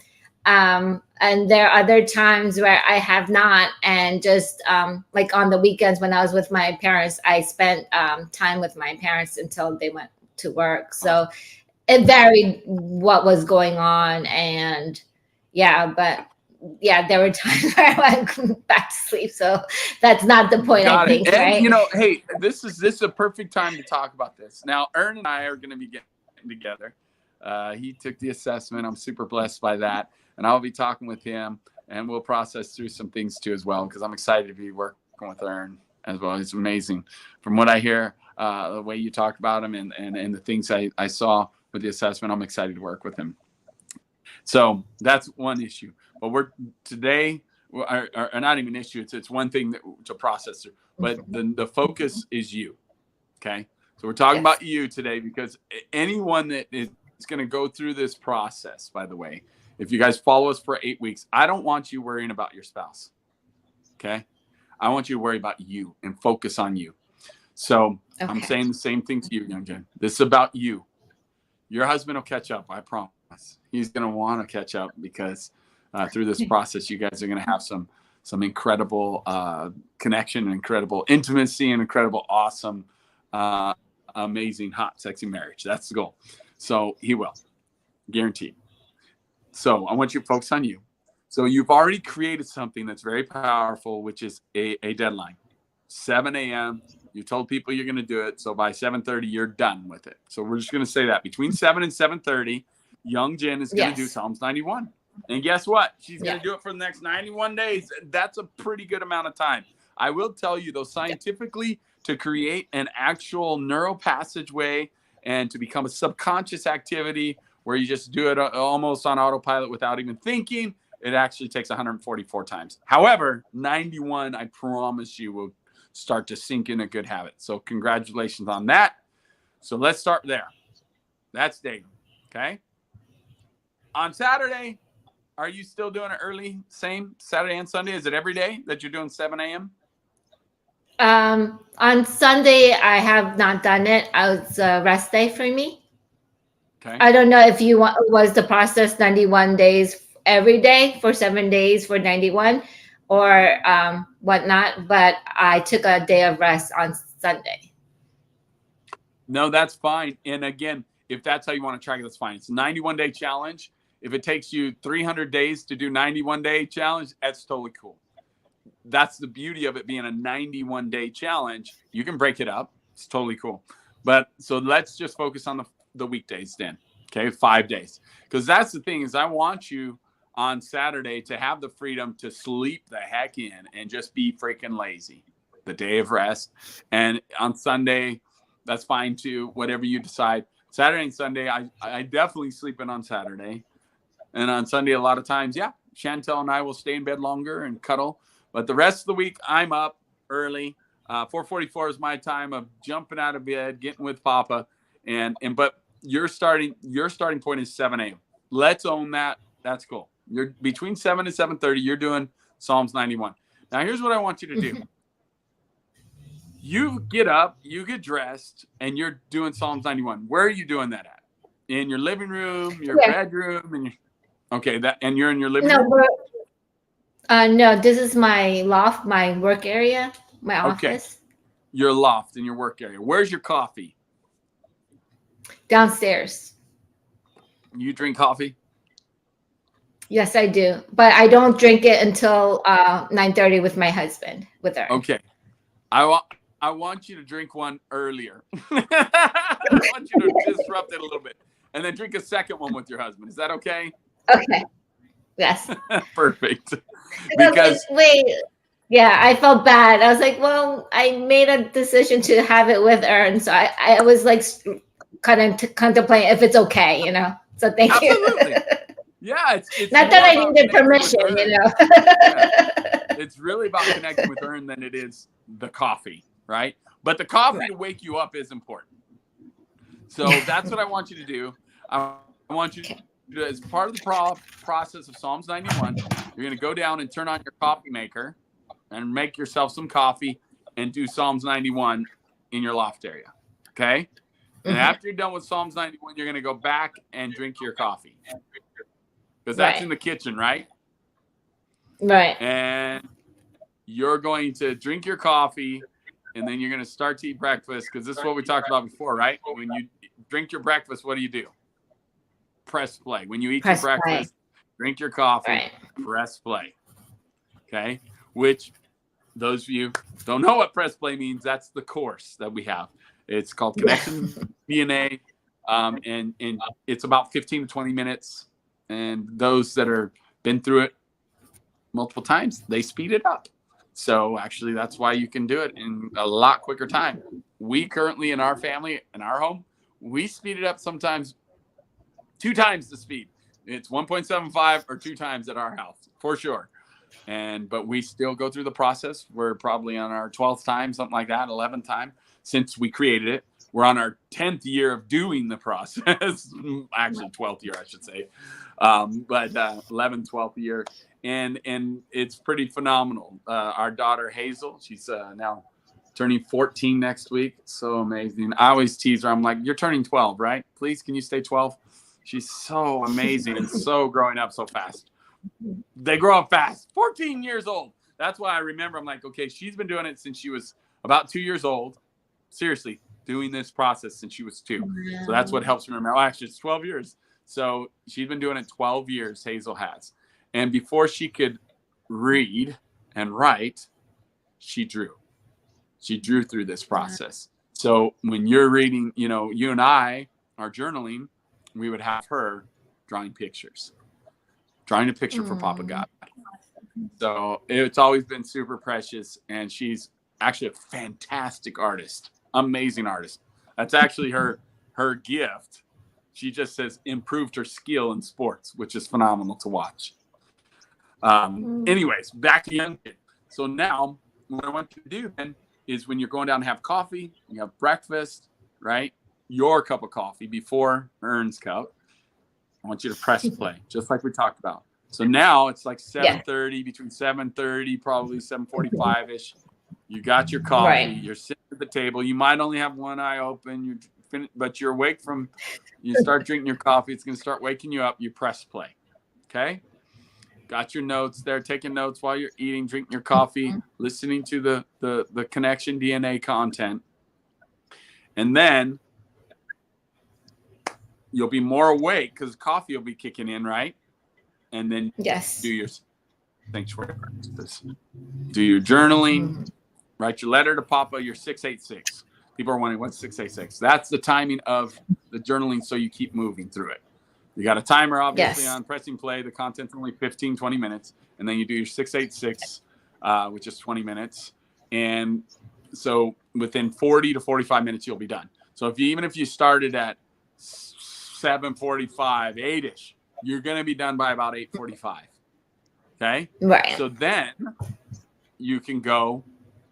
And there are other times where I have not, and just like on the weekends when I was with my parents, I spent time with my parents until they went to work. So it varied what was going on, and but there were times where I went back to sleep. So that's not the point, I think, right? And hey, this is a perfect time to talk about this. Now, Ern and I are going to be getting together. He took the assessment. I'm super blessed by that. And I'll be talking with him, and we'll process through some things too as well, because I'm excited to be working with Ern as well. He's amazing. From what I hear, the way you talk about him and the things I saw with the assessment, I'm excited to work with him. So that's one issue. But we're today, or not even issue, it's one thing to process through. But the focus is you, okay? So we're talking about you today, because anyone that is going to go through this process, by the way, if you guys follow us for 8 weeks, I don't want you worrying about your spouse, okay? I want you to worry about you and focus on you. So I'm saying the same thing to you, YoungJin. This is about you. Your husband will catch up, I promise. He's going to want to catch up, because through this process, you guys are going to have some incredible connection, and incredible intimacy, and incredible, awesome, amazing, hot, sexy marriage. That's the goal. So he will, guaranteed. So I want you to focus on you. So you've already created something that's very powerful, which is a deadline. 7 a.m. You told people you're going to do it. So by 7:30, you're done with it. So we're just going to say that between 7 and 7:30, YoungJin is going to do Psalms 91. And guess what? She's going to do it for the next 91 days. That's a pretty good amount of time. I will tell you, though, scientifically, to create an actual neural passageway and to become a subconscious activity where you just do it almost on autopilot without even thinking, it actually takes 144 times. However, 91, I promise you, will start to sink in a good habit. So congratulations on that. So let's start there. That's daily, okay? On Saturday, are you still doing it early? Same Saturday and Sunday? Is it every day that you're doing 7 a.m.? On Sunday, I have not done it. I was a rest day for me. Okay. I don't know if you want was the process 91 days every day for 7 days for 91 or whatnot, but I took a day of rest on Sunday. No, that's fine. And again, if that's how you want to track it, that's fine. It's a 91-day challenge. If it takes you 300 days to do 91-day challenge, that's totally cool. That's the beauty of it being a 91-day challenge. You can break it up. It's totally cool. But so let's just focus on the weekdays then. Okay, 5 days. Because that's the thing is I want you on Saturday to have the freedom to sleep the heck in and just be freaking lazy. The day of rest. And on Sunday, that's fine too, whatever you decide. Saturday and Sunday, I definitely sleep in on Saturday. And on Sunday, a lot of times, yeah, Chantel and I will stay in bed longer and cuddle. But the rest of the week, I'm up early. 4:44 is my time of jumping out of bed, getting with Papa. But your starting point is 7 a.m. Let's own that. That's cool. You're between 7 and 7:30. You're doing Psalms 91. Now, here's what I want you to do. You get up, you get dressed, and you're doing Psalms 91. Where are you doing that at? In your living room, your bedroom, and and you're in your living room? No, this is my loft, my work area, my office. Your loft in your work area. Where's your coffee? Downstairs. You drink coffee? Yes, I do. But I don't drink it until 9:30 with my husband, with her. Okay. I want you to drink one earlier. I want you to disrupt it a little bit. And then drink a second one with your husband. Is that okay? Okay. Yes. Perfect. Because wait. Yeah, I felt bad. I was like, well, I made a decision to have it with her. And so I was like kind of contemplating if it's okay, So thank absolutely. you. Yeah, it's not that I needed permission, Yeah. It's really about connecting with Earn than it is the coffee, right? But the coffee to wake you up is important. So that's what I want you to do. I want you to, as part of the process of Psalms 91, you're going to go down and turn on your coffee maker and make yourself some coffee and do Psalms 91 in your loft area. Okay? And after you're done with Psalms 91, you're going to go back and drink your coffee. Because that's in the kitchen, right? Right. And you're going to drink your coffee, and then you're going to start to eat breakfast, because this is what we talked about before, right? When you drink your breakfast, what do? Press play. When you eat your breakfast, drink your coffee, press play. Okay? Which, those of you don't know what press play means, that's the course that we have. It's called Connection DNA, and it's about 15 to 20 minutes. And those that are been through it multiple times, they speed it up. So actually, that's why you can do it in a lot quicker time. We currently, in our family, in our home, we speed it up sometimes 2 times the speed. It's 1.75 or 2 times at our house, for sure. But we still go through the process. We're probably on our 12th time, something like that, 11th time since we created it. We're on our 10th year of doing the process. Actually, 12th year, I should say. But 11th, 12th year. And it's pretty phenomenal. Our daughter, Hazel, she's now turning 14 next week. So amazing. I always tease her. I'm like, you're turning 12, right? Please, can you stay 12? She's so amazing and so growing up so fast. They grow up fast. 14 years old. That's why I remember. I'm like, okay, she's been doing it since she was about 2 years old. Seriously, doing this process since she was 2. So that's what helps me remember. Oh, actually, it's 12 years. So she's been doing it 12 years, Hazel has. And before she could read and write, she drew. She drew through this process. So when you're reading, you and I are journaling, we would have her drawing pictures. Drawing a picture for Papa God. So it's always been super precious. And she's actually a fantastic artist. Amazing artist. That's actually her gift. She just says improved her skill in sports, which is phenomenal to watch. Anyways, back to YoungJin. So now what I want you to do then is when you're going down to have coffee, you have breakfast, right? Your cup of coffee before Ern's cup. I want you to press play, just like we talked about. So now it's like 7:30, between 7:30, probably 7:45-ish. You got your coffee. Right. You're sitting at the table. You might only have one eye open. But you're awake from. You start drinking your coffee. It's going to start waking you up. You press play. Okay. Got your notes there. Taking notes while you're eating, drinking your coffee, listening to the connection DNA content, and then you'll be more awake because coffee will be kicking in, right? And then Yes. do your sanctuary practice. Do your journaling. Write your letter to Papa. Your 686. People are wondering what's 686. That's the timing of the journaling, so you keep moving through it. You got a timer, obviously, on pressing play. The content's only 15, 20 minutes. And then you do your 686, which is 20 minutes. And so within 40 to 45 minutes, you'll be done. So even if you started at 7:45, 8-ish, you're going to be done by about 8:45. Okay? Right. So then you can go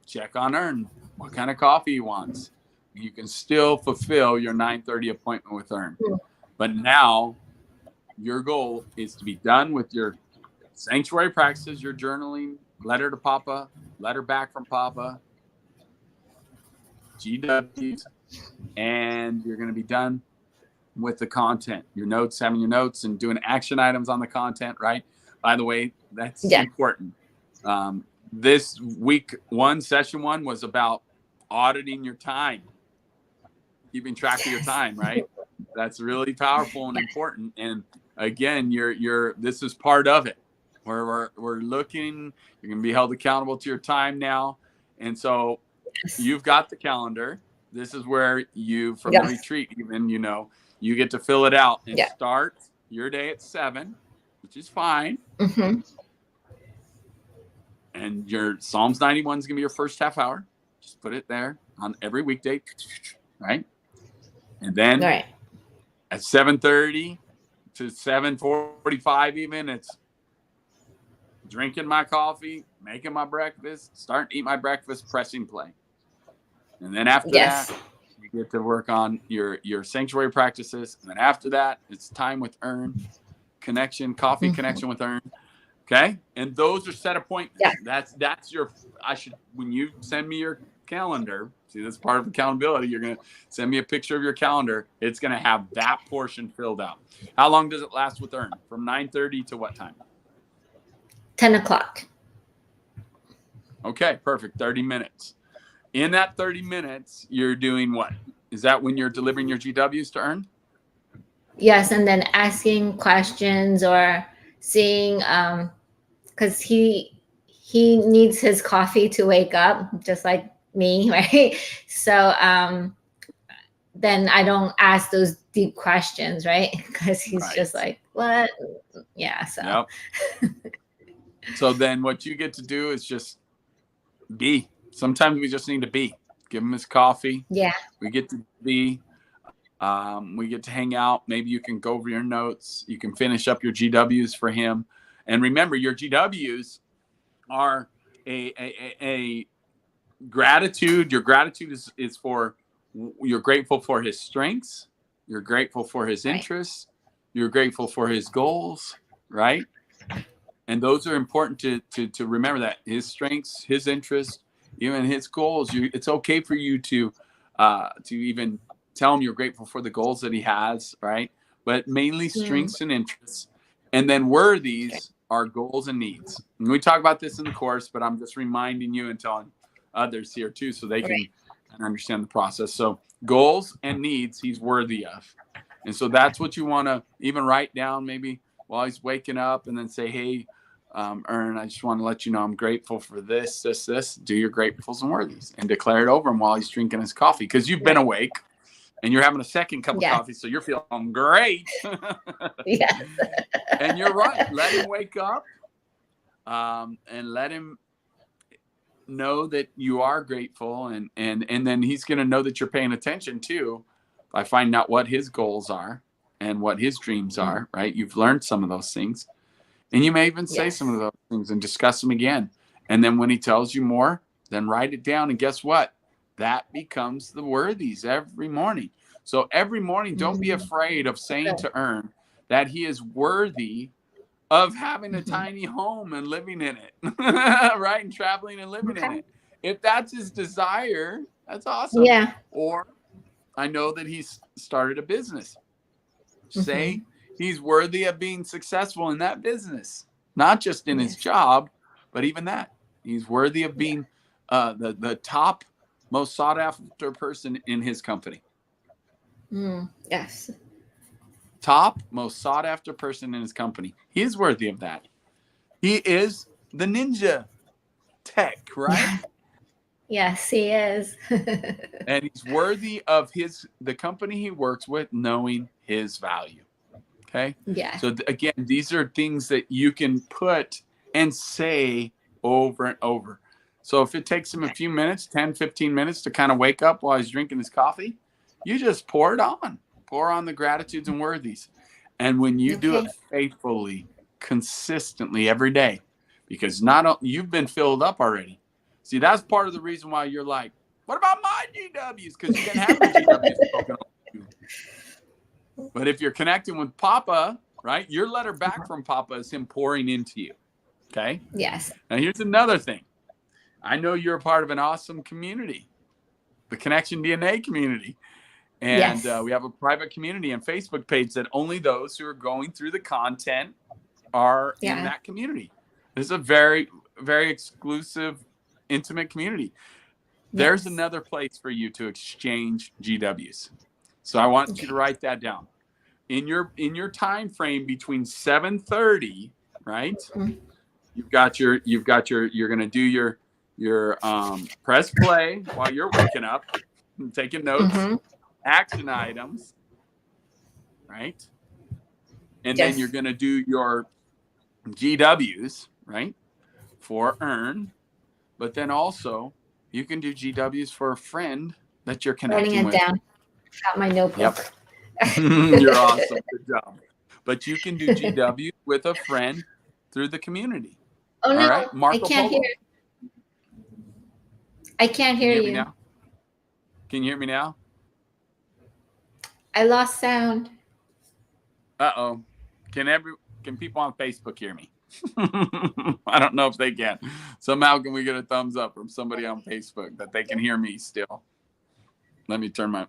check on Earn. What kind of coffee he wants. You can still fulfill your 9:30 appointment with Earn. But now your goal is to be done with your sanctuary practices, your journaling, letter to Papa, letter back from Papa, GWs, and you're going to be done with the content, your notes, having your notes and doing action items on the content, right? By the way, that's important. This week one, session one was about auditing your time, keeping track of your time, right? That's really powerful and important. And again, this is part of it where we're looking, you're going to be held accountable to your time now. And so you've got the calendar. This is where you, from the retreat, even, you get to fill it out and start your day at 7, which is fine. And your Psalms 91 is going to be your first half hour. Just put it there on every weekday, right? And then at 7:30 to 7:45 even, it's drinking my coffee, making my breakfast, starting to eat my breakfast, pressing play. And then after that, you get to work on your sanctuary practices. And then after that, it's time with Earn, connection, coffee connection with Earn. Okay? And those are set appointments. That's your, when you send me your calendar, see, that's part of accountability. You're going to send me a picture of your calendar. It's going to have that portion filled out. How long does it last with Earn? From 9:30 to what time? 10 o'clock. Okay, perfect. 30 minutes. In that 30 minutes, you're doing what? Is that when you're delivering your GWs to Earn? Yes, and then asking questions or seeing, because he needs his coffee to wake up, just like me, right? So then I don't ask those deep questions, right? Because he's just like, what? Yeah, so. So then what you get to do is just be. Sometimes we just need to be. Give him his coffee. Yeah. We get to be. We get to hang out. Maybe you can go over your notes. You can finish up your GWs for him. And remember, your GWs are a gratitude. Your gratitude is for, you're grateful for his strengths. You're grateful for his interests. You're grateful for his goals, right? And those are important to remember, that his strengths, his interests, even his goals. It's okay for you to even tell him you're grateful for the goals that he has, right? But mainly strengths and interests. And then worthies are goals and needs. And we talk about this in the course, but I'm just reminding you and telling others here too, so they can understand the process. So goals and needs he's worthy of. And so that's what you want to even write down maybe while he's waking up, and then say, hey, Earn, I just want to let you know I'm grateful for this. Do your gratefuls and worthies and declare it over him while he's drinking his coffee, because you've been awake and you're having a second cup of coffee, so you're feeling great. And you're right. Let him wake up and let him know that you are grateful, and then he's going to know that you're paying attention too by finding out what his goals are and what his dreams are, right? You've learned some of those things. And you may even say some of those things and discuss them again. And then when he tells you more, then write it down. And guess what? That becomes the worthies every morning. So every morning, don't be afraid of saying to Earn that he is worthy of having a tiny home and living in it, right? And traveling and living in it. if that's his desire, that's awesome. Yeah. Or I know that he's started a business. Mm-hmm. Say he's worthy of being successful in that business, not just in his Yes. job, but even that. He's worthy of Yeah. being the top most sought after person in his company. Yes. Top most sought after person in his company. He is worthy of that. He is the ninja tech, right? Yes, he is. And he's worthy of the company he works with knowing his value. Okay. Yeah. So again, these are things that you can put and say over and over. So if it takes him a few minutes, 10, 15 minutes to kind of wake up while he's drinking his coffee, you just pour it on. Pour on the gratitudes and worthies. And when you do it Okay. faithfully, consistently every day, because not you've been filled up already. See, that's part of the reason why you're like, what about my GWs? Because you've been having the GWs spoken over you. But if you're connecting with Papa, right, your letter back from Papa is him pouring into you. Okay. Yes. Now, here's another thing. I know you're a part of an awesome community, the Connection DNA community. And Yes. we have a private community and Facebook page that only those who are going through the content are in Yeah. that community. This is a very, very exclusive, intimate community. There's Yes. another place for you to exchange GWs. So I want you to Okay. write that down. In your time frame between 7:30, right? Mhm. You're gonna do your press play while you're waking up, taking notes, Mhm. action items, right? And then you're Yes. gonna do your GWs, right? For earn, but then also you can do GWs for a friend that you're Writing connecting it with. down. Got my Yep. notebook. You're awesome. Good job. But you can do GW with a friend through the community. Oh All no, right. I Marco can't hear. Polo. I can't Can you hear hear me you. now? Can you hear me now? I lost sound. Uh-oh. Can people on Facebook hear me? I don't know if they can. Somehow can we get a thumbs up from somebody on Facebook that they can hear me still? Let me turn my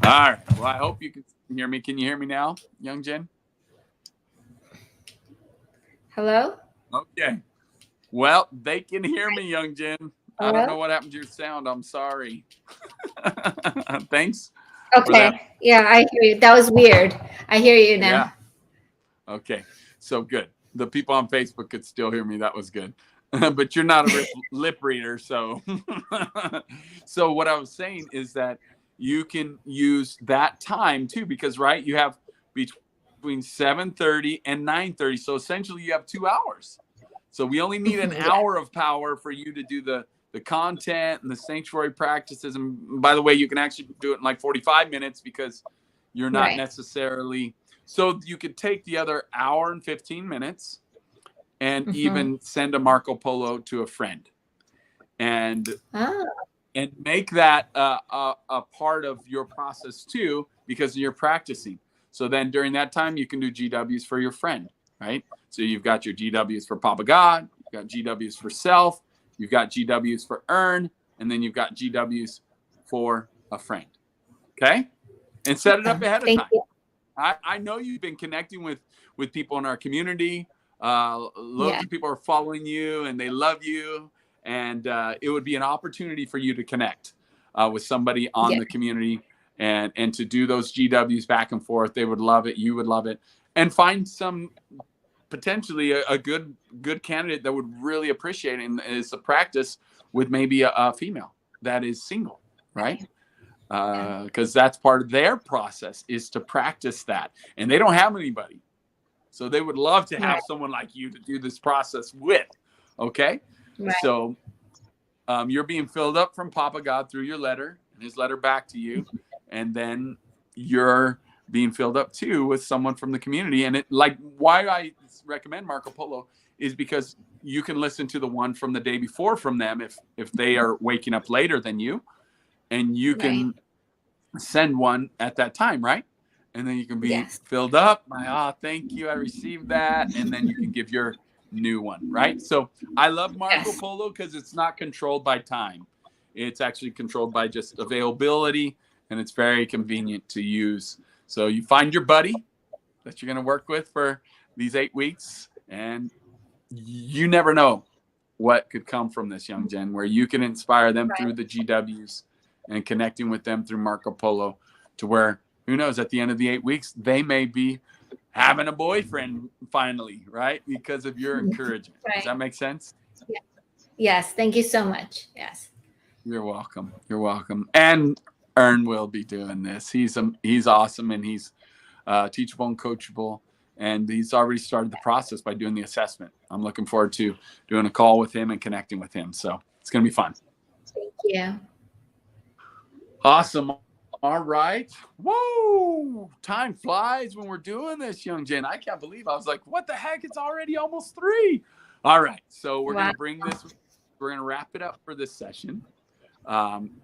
All right. Well, I hope you can hear me. Can you hear me now, YoungJin? Hello? Okay. Well, they can hear me, YoungJin. I don't Hello? know what happened to your sound. I'm sorry. Thanks for that. Okay. Yeah, I hear you. That was weird. I hear you Yeah. now. Okay. So good. The people on Facebook could still hear me. That was good. But you're not a lip reader, so so what I was saying is that you can use that time too, because right, you have between 7:30 and 9:30. So essentially you have 2 hours. So we only need an Yeah. hour of power for you to do the content and the sanctuary practices. And by the way, you can actually do it in like 45 minutes because you're not Right. necessarily, so you could take the other hour and 15 minutes and Mm-hmm. even send a Marco Polo to a friend and Oh, make that a part of your process too, because you're practicing. So then during that time, you can do GWs for your friend, right? So you've got your GWs for Papa God, you've got GWs for self, you've got GWs for earn, and then you've got GWs for a friend. Okay? And set it up ahead of thank time. you. I know you've been connecting with people in our community. Loads Yeah. of people are following you and they love you. And it would be an opportunity for you to connect with somebody on Yeah. the community and to do those GWs back and forth. They would love it. You would love it. And find some potentially a good candidate that would really appreciate it and is a practice with maybe a female that is single, right? Because that's part of their process is to practice that, and they don't have anybody, so they would love to Right. have someone like you to do this process with. Okay, Right. so you're being filled up from Papa God through your letter and his letter back to you, and then you're being filled up too with someone from the community. And it, like, why I recommend Marco Polo is because you can listen to the one from the day before from them if they are waking up later than you, and you Right. can send one at that time, right? And then you can be Yes. filled up. Thank you, I received that. And then you can give your new one, right? So I love Marco Yes. Polo because it's not controlled by time. It's actually controlled by just availability, and it's very convenient to use. So you find your buddy that you're going to work with for these 8 weeks, and you never know what could come from this, YoungJin, where you can inspire them Right. through the GWs and connecting with them through Marco Polo, to where, who knows, at the end of the 8 weeks, they may be having a boyfriend finally, right? Because of your encouragement. Does Right. that make sense? Yes. Thank you so much. Yes. You're welcome. You're welcome. And Ern will be doing this. He's awesome, and he's teachable and coachable. And he's already started the process by doing the assessment. I'm looking forward to doing a call with him and connecting with him. So it's going to be fun. Thank you. Awesome. All right. Whoa. Time flies when we're doing this, YoungJin. I can't believe I was like, what the heck? It's already almost 3. All right. So we're going to bring this, we're going to wrap it up for this session.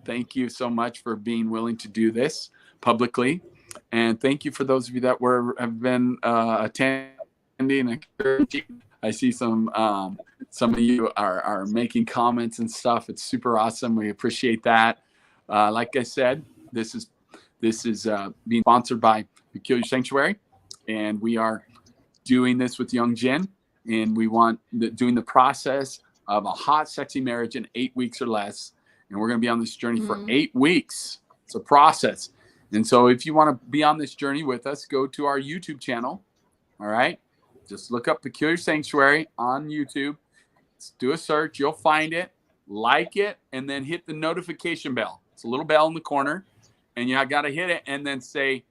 Thank you so much for being willing to do this publicly. And thank you for those of you that have been attending. I see some of you are making comments and stuff. It's super awesome. We appreciate that. Like I said, this is being sponsored by Peculiar Sanctuary, and we are doing this with YoungJin, and we want doing the process of a hot, sexy marriage in 8 weeks or less. And we're going to be on this journey for 8 weeks. It's a process. And so if you want to be on this journey with us, go to our YouTube channel. All right. Just look up Peculiar Sanctuary on YouTube. Do a search. You'll find it. Like it. And then hit the notification bell. It's a little bell in the corner. And you got to hit it and then say,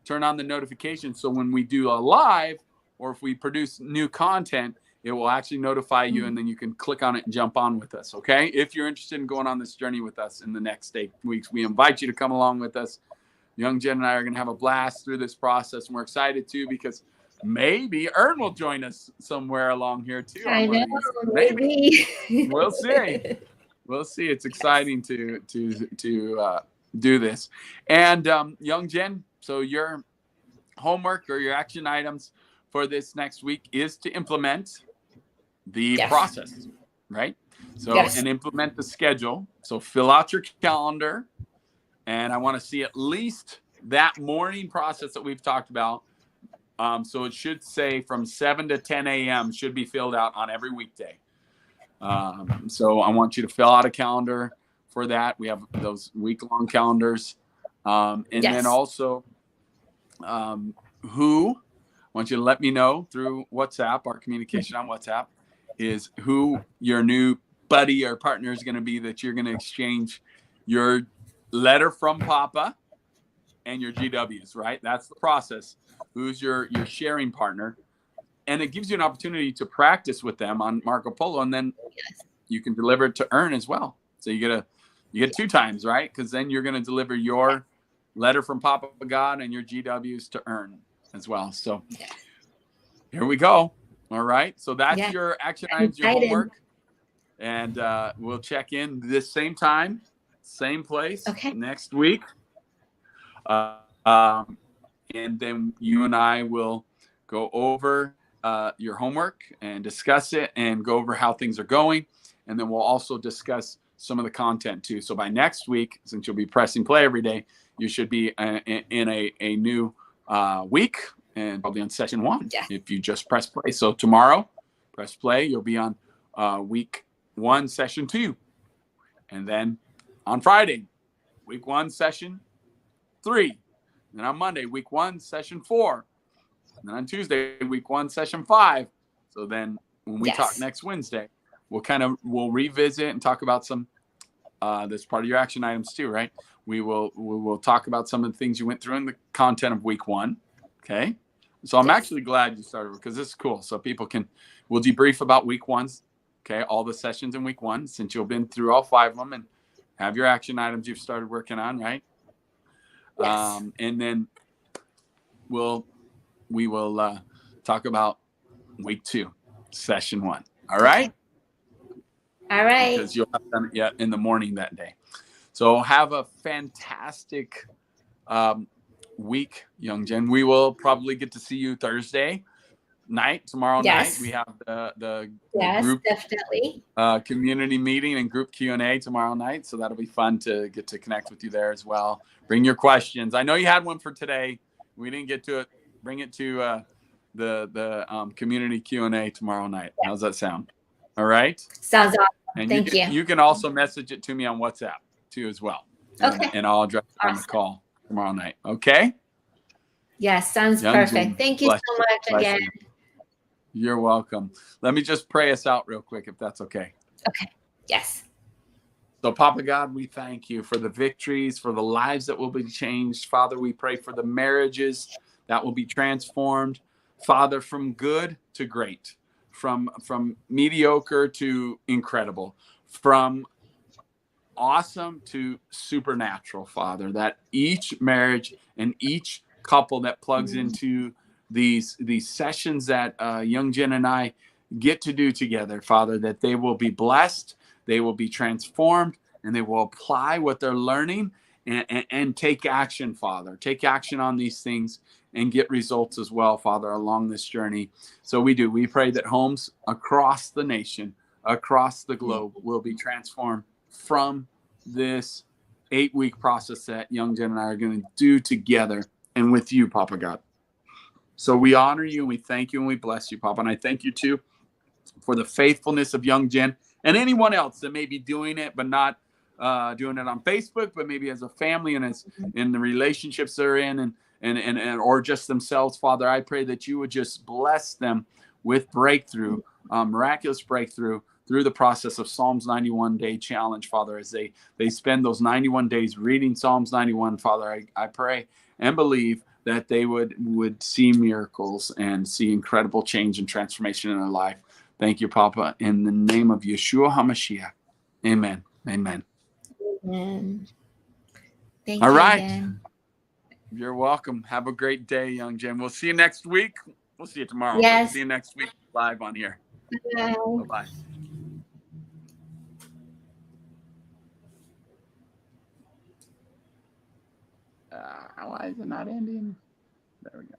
turn on the notification. So when we do a live, or if we produce new content, it will actually notify you, and then you can click on it and jump on with us. Okay. If you're interested in going on this journey with us in the next 8 weeks, we invite you to come along with us. YoungJin and I are going to have a blast through this process, and we're excited too, because maybe Ern will join us somewhere along here too. I know, maybe. We'll see. We'll see. It's exciting to do this. And YoungJin, so your homework or your action items for this next week is to implement the process, right? So and implement the schedule. So fill out your calendar. And I want to see at least that morning process that we've talked about. So it should say from 7 to 10 a.m. should be filled out on every weekday. So I want you to fill out a calendar for that. We have those week-long calendars. Then also, I want you to let me know through WhatsApp, our communication on WhatsApp, is who your new buddy or partner is going to be that you're going to exchange your letter from Papa and your GWs, right? That's the process. Who's your sharing partner? And it gives you an opportunity to practice with them on Marco Polo, and then you can deliver it to Ern as well. So you get 2 times, right? Because then you're going to deliver your letter from Papa God and your GWs to Ern as well. So here we go. All right. So that's your action items, your homework. And we'll check in this same time, same place next week. And then you and I will go over your homework and discuss it and go over how things are going. And then we'll also discuss some of the content too. So by next week, since you'll be pressing play every day, you should be in a new week, and probably on session 1 if you just press play. So tomorrow, press play, you'll be on week 1, session 2. And then on Friday, week 1, session 3. Then on Monday, week 1, session 4. And then on Tuesday, week 1, session 5. So then when we talk next Wednesday, we'll revisit and talk about some, that's part of your action items too, right? We will talk about some of the things you went through in the content of week 1. Okay. So I'm actually glad you started, because this is cool. So we'll debrief about week 1. Okay. All the sessions in week 1, since you've been through all 5 of them and have your action items you've started working on, right? And then we will talk about week 2, session 1. All right. All right. Because you'll have done it in the morning that day. So have a fantastic week, YoungJin. We will probably get to see you Thursday night, tomorrow night, Yes. we have the Yes, group definitely. community meeting and group Q&A tomorrow night. So that'll be fun to get to connect with you there as well. Bring your questions. I know you had one for today. We didn't get to it. Bring it to the community Q&A tomorrow night. How's that sound? All right. Sounds awesome. And Thank you. you can also message it to me on WhatsApp too as well. Okay. And I'll address it on the call tomorrow night. Okay. Yes, sounds perfect. Thank you so much again. You're welcome. Let me just pray us out real quick, if that's okay. Okay. Yes. So, Papa God, we thank you for the victories, for the lives that will be changed. Father, we pray for the marriages that will be transformed. Father, from good to great, from mediocre to incredible, from awesome to supernatural, Father, that each marriage and each couple that plugs into these sessions that YoungJin and I get to do together, Father, that they will be blessed, they will be transformed, and they will apply what they're learning and take action, Father. Take action on these things and get results as well, Father, along this journey. So we pray that homes across the nation, across the globe, will be transformed from this 8-week process that YoungJin and I are going to do together and with you, Papa God. So we honor you and we thank you and we bless you, Papa. And I thank you too for the faithfulness of YoungJin and anyone else that may be doing it, but not doing it on Facebook, but maybe as a family and as in the relationships they're in and or just themselves, Father. I pray that you would just bless them with breakthrough, miraculous breakthrough through the process of Psalms 91 day challenge, Father, as they spend those 91 days reading Psalms 91, Father. I pray and believe that they would see miracles and see incredible change and transformation in their life. Thank you, Papa, in the name of Yeshua HaMashiach. Amen. Amen. Amen. Thank All you right. again. You're welcome. Have a great day, YoungJin. We'll see you next week. We'll see you tomorrow. Yes. But see you next week live on here. Bye. Bye-bye. Why is it not ending? There we go.